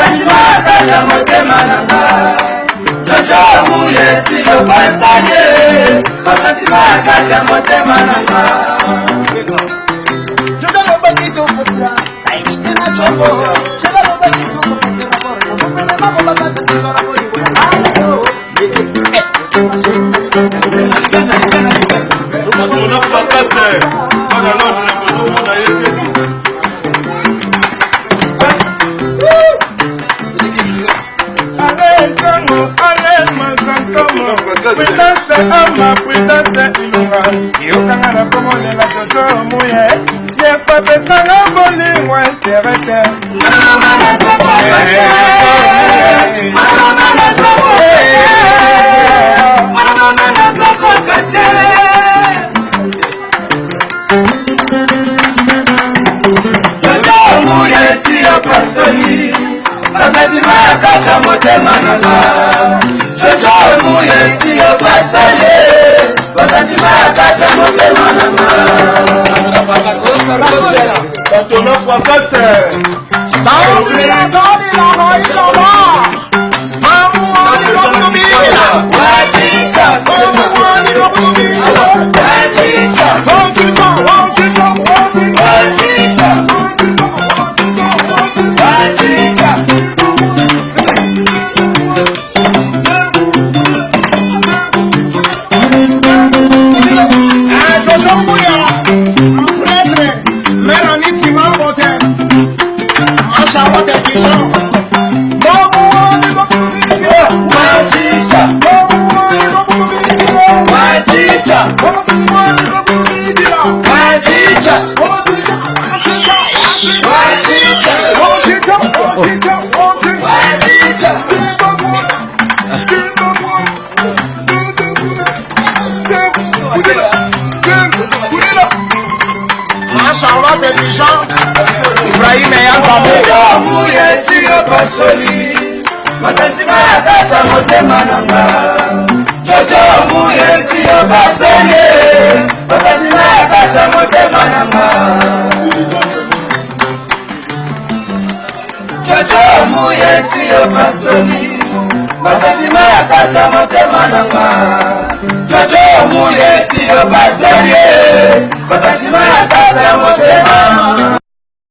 basantima kata motema nanga Jojo muye siyo pasanye basantima kata motema nanga Jojo lobakito kutia taimite na chombo Jojo lobakito kutia mama bakata kizora kodi Jojo muye siyo pasanye, basantima kata motema